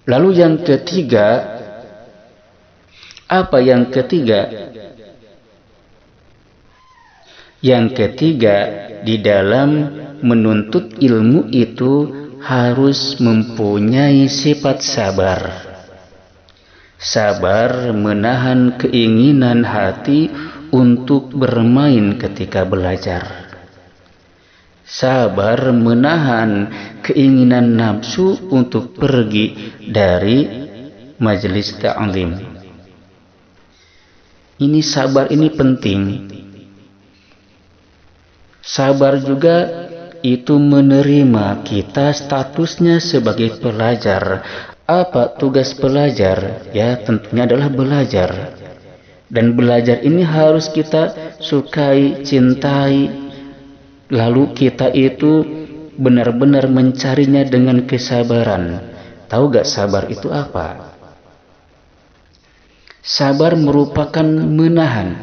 Lalu yang ketiga, apa yang ketiga? Yang ketiga, di dalam menuntut ilmu itu harus mempunyai sifat sabar. Sabar menahan keinginan hati untuk bermain ketika belajar. Sabar menahan keinginan nafsu untuk pergi dari majelis ta'lim. Ini sabar ini penting. Sabar juga itu menerima kita statusnya sebagai pelajar. Apa tugas pelajar? Ya, tentunya adalah belajar. Dan belajar ini harus kita sukai, cintai. Lalu kita itu benar-benar mencarinya dengan kesabaran. Tahu gak sabar itu apa? Sabar merupakan menahan.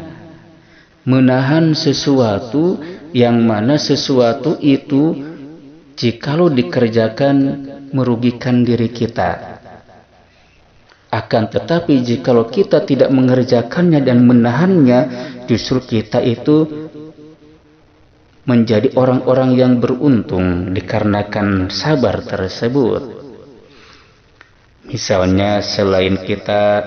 Menahan sesuatu yang mana sesuatu itu jikalau dikerjakan merugikan diri kita. Akan tetapi jikalau kita tidak mengerjakannya dan menahannya, justru kita itu menjadi orang-orang yang beruntung dikarenakan sabar tersebut. Misalnya selain kita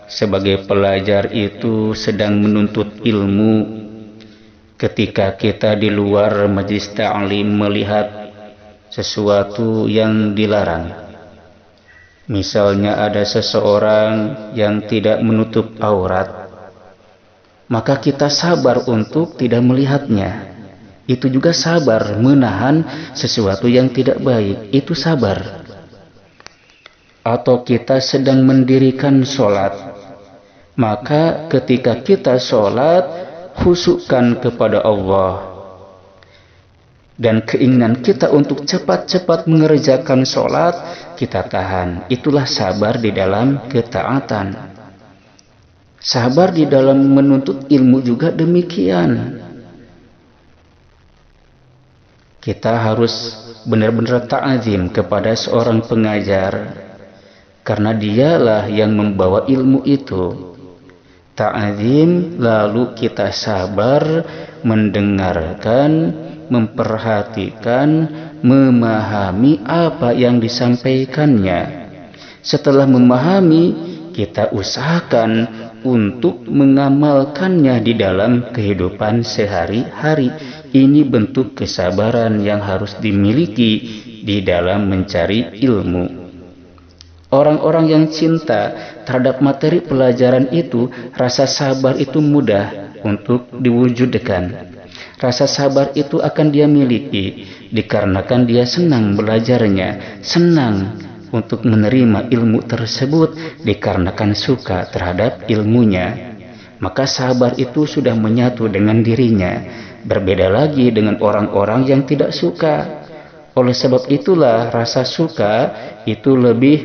sebagai pelajar itu sedang menuntut ilmu, ketika kita di luar majelis ta'lim melihat sesuatu yang dilarang. Misalnya ada seseorang yang tidak menutup aurat, maka kita sabar untuk tidak melihatnya. Itu juga sabar, menahan sesuatu yang tidak baik. Itu sabar. Atau kita sedang mendirikan sholat, maka ketika kita sholat, khusyukkan kepada Allah. Dan keinginan kita untuk cepat-cepat mengerjakan sholat, kita tahan. Itulah sabar di dalam ketaatan. Sabar di dalam menuntut ilmu juga demikian. Kita harus benar-benar ta'zim kepada seorang pengajar, karena dialah yang membawa ilmu itu. Ta'zim, lalu kita sabar mendengarkan, memperhatikan, memahami apa yang disampaikannya. Setelah memahami, kita usahakan untuk mengamalkannya di dalam kehidupan sehari-hari. Ini bentuk kesabaran yang harus dimiliki di dalam mencari ilmu. Orang-orang yang cinta terhadap materi pelajaran itu, rasa sabar itu mudah untuk diwujudkan. Rasa sabar itu akan dia miliki dikarenakan dia senang belajarnya, senang untuk menerima ilmu tersebut dikarenakan suka terhadap ilmunya. Maka sabar itu sudah menyatu dengan dirinya. Berbeda lagi dengan orang-orang yang tidak suka. Oleh sebab itulah rasa suka itu lebih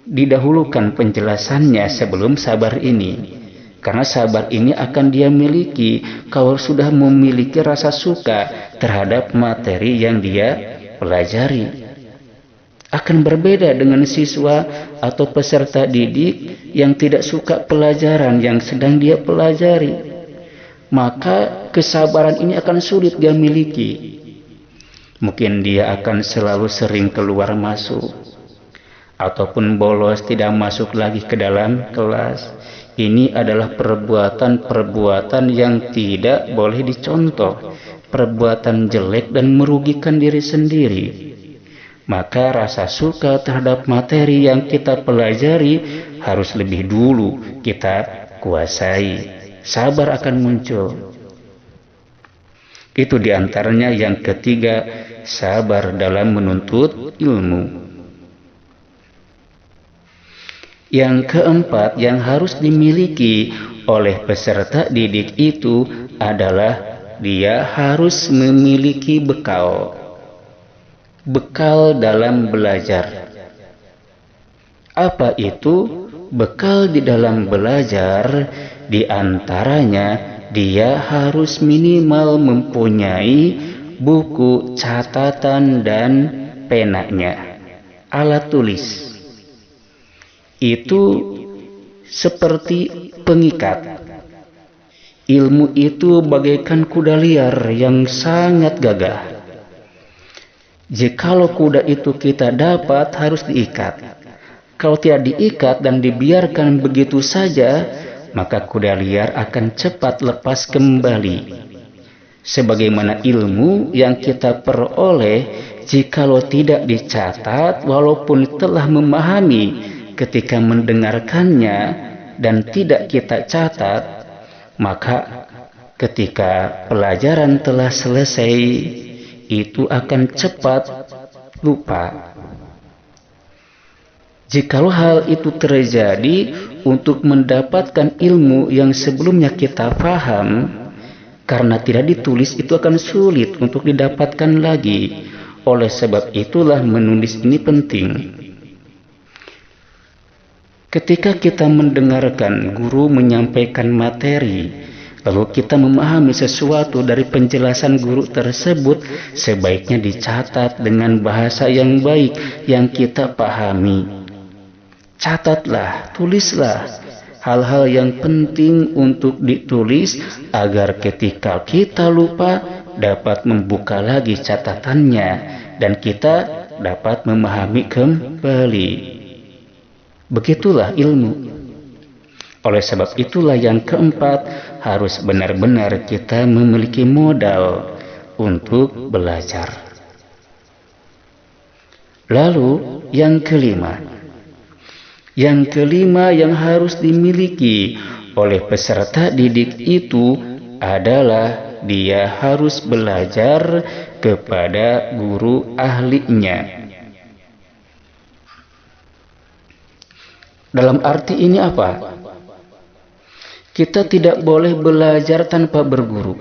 didahulukan penjelasannya sebelum sabar ini. Karena sabar ini akan dia miliki kalau sudah memiliki rasa suka terhadap materi yang dia pelajari. Akan berbeda dengan siswa atau peserta didik yang tidak suka pelajaran yang sedang dia pelajari. Maka kesabaran ini akan sulit dia miliki. Mungkin dia akan selalu sering keluar masuk, ataupun bolos tidak masuk lagi ke dalam kelas. Ini adalah perbuatan-perbuatan yang tidak boleh dicontoh. perbuatan jelek dan merugikan diri sendiri. Maka rasa suka terhadap materi yang kita pelajari harus lebih dulu kita kuasai. Sabar akan muncul. Itu diantaranya yang ketiga, sabar dalam menuntut ilmu. Yang keempat yang harus dimiliki oleh peserta didik itu adalah dia harus memiliki bekal dalam belajar. Apa itu bekal di dalam belajar? Di antaranya dia harus minimal mempunyai buku catatan dan penanya, alat tulis. Itu seperti pengikat. Ilmu itu bagaikan kuda liar yang sangat gagah. Jikalau kuda itu kita dapat, harus diikat. Kalau tidak diikat dan dibiarkan begitu saja, maka kuda liar akan cepat lepas kembali. Sebagaimana ilmu yang kita peroleh, jikalau tidak dicatat, walaupun telah memahami ketika mendengarkannya dan tidak kita catat, maka ketika pelajaran telah selesai, itu akan cepat lupa. Jikalau hal itu terjadi, untuk mendapatkan ilmu yang sebelumnya kita paham, karena tidak ditulis itu akan sulit untuk didapatkan lagi. Oleh sebab itulah menulis ini penting. Ketika kita mendengarkan guru menyampaikan materi, lalu kita memahami sesuatu dari penjelasan guru tersebut, sebaiknya dicatat dengan bahasa yang baik yang kita pahami. Catatlah, tulislah hal-hal yang penting untuk ditulis, agar ketika kita lupa dapat membuka lagi catatannya dan kita dapat memahami kembali. Begitulah ilmu. Oleh sebab itulah yang keempat, harus benar-benar kita memiliki modal untuk belajar. Lalu yang kelima yang harus dimiliki oleh peserta didik itu adalah dia harus belajar kepada guru ahlinya. Dalam arti ini apa? Kita tidak boleh belajar tanpa berguru.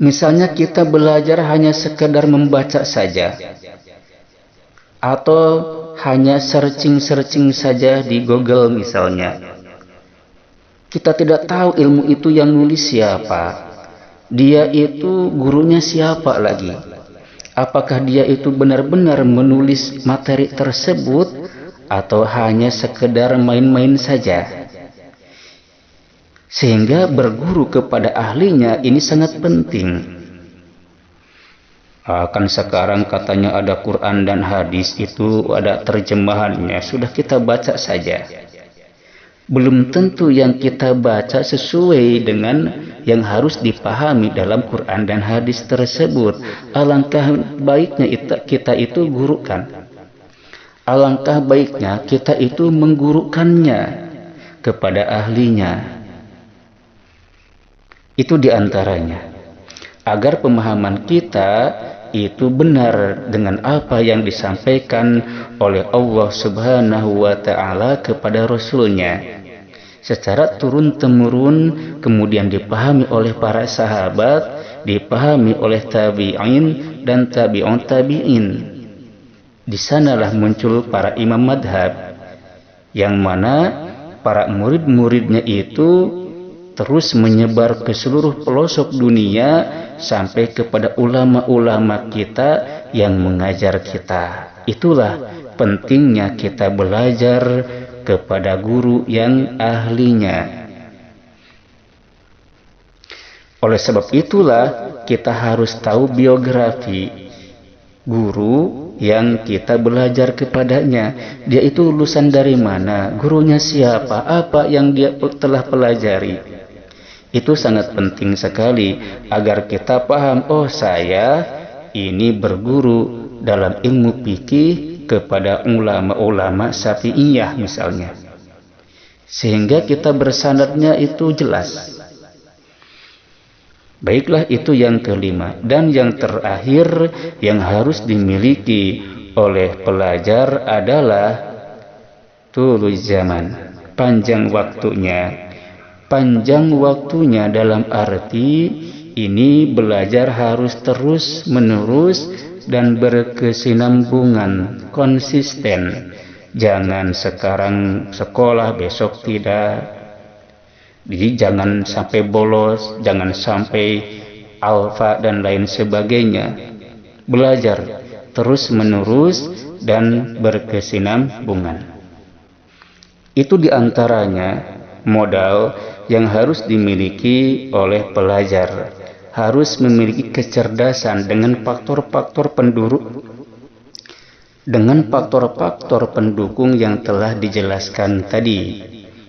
Misalnya kita belajar hanya sekedar membaca saja, atau hanya searching saja di Google misalnya. Kita tidak tahu ilmu itu yang nulis siapa. Dia itu gurunya siapa lagi. Apakah dia itu benar-benar menulis materi tersebut atau hanya sekedar main-main saja? Sehingga berguru kepada ahlinya ini sangat penting. Kan sekarang katanya ada Quran dan hadis, itu ada terjemahannya, sudah kita baca saja. Belum tentu yang kita baca sesuai dengan yang harus dipahami dalam Quran dan hadis tersebut. Alangkah baiknya kita itu gurukan. Alangkah baiknya kita itu menggurukannya kepada ahlinya. Itu diantaranya, agar pemahaman kita itu benar dengan apa yang disampaikan oleh Allah Subhanahu wa Ta'ala kepada Rasulnya secara turun-temurun, kemudian dipahami oleh para sahabat, dipahami oleh tabi'in dan tabi'un tabi'in. Di sanalah muncul para imam madhab, yang mana para murid-muridnya itu terus menyebar ke seluruh pelosok dunia sampai kepada ulama-ulama kita yang mengajar kita. Itulah pentingnya kita belajar kepada guru yang ahlinya. Oleh sebab itulah kita harus tahu biografi guru yang kita belajar kepadanya. Dia itu lulusan dari mana, gurunya siapa, apa yang dia telah pelajari. Itu sangat penting sekali agar kita paham, oh saya ini berguru dalam ilmu fikih kepada ulama-ulama Syafi'iyah misalnya. Sehingga kita bersanadnya itu jelas. Baiklah, itu yang kelima. Dan yang terakhir yang harus dimiliki oleh pelajar adalah tulul zaman, panjang waktunya. Panjang waktunya dalam arti ini belajar harus terus menerus dan berkesinambungan, konsisten. Jangan sekarang sekolah, besok tidak. Jadi jangan sampai bolos, jangan sampai alfa dan lain sebagainya. Belajar terus menerus dan berkesinambungan. Itu diantaranya modal yang harus dimiliki oleh pelajar. Harus memiliki kecerdasan dengan faktor-faktor pendukung yang telah dijelaskan tadi.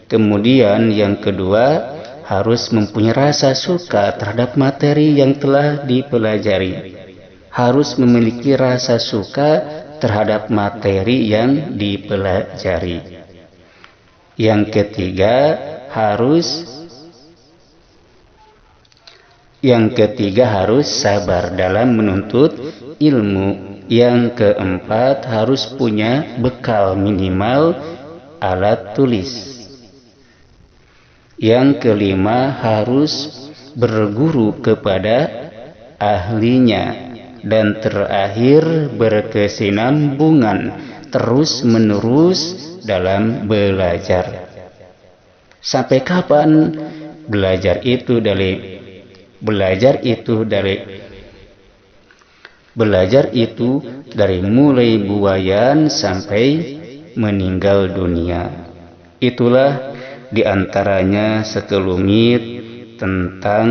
Kemudian yang kedua, harus mempunyai rasa suka terhadap materi yang telah dipelajari. Harus memiliki rasa suka terhadap materi yang dipelajari. Yang ketiga, harus sabar dalam menuntut ilmu. Yang keempat, harus punya bekal minimal alat tulis. Yang kelima, harus berguru kepada ahlinya. Dan terakhir, berkesinambungan terus menerus dalam belajar. Sampai kapan? Belajar itu dari mulai buayan sampai meninggal dunia. Itulah diantaranya sekelumit tentang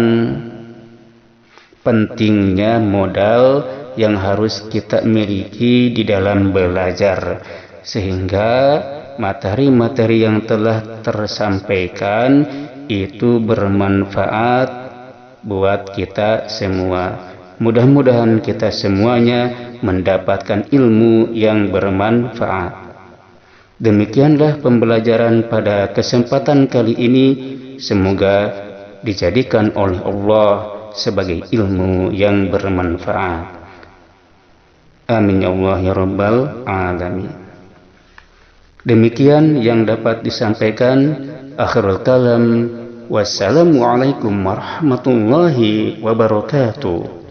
pentingnya modal yang harus kita miliki di dalam belajar, sehingga materi-materi yang telah tersampaikan itu bermanfaat buat kita semua. Mudah-mudahan kita semuanya mendapatkan ilmu yang bermanfaat. Demikianlah pembelajaran pada kesempatan kali ini. Semoga dijadikan oleh Allah sebagai ilmu yang bermanfaat. Amin ya Allah ya Rabbal Alamin. Demikian yang dapat disampaikan. Akhirul kalam. Wassalamualaikum warahmatullahi wabarakatuh.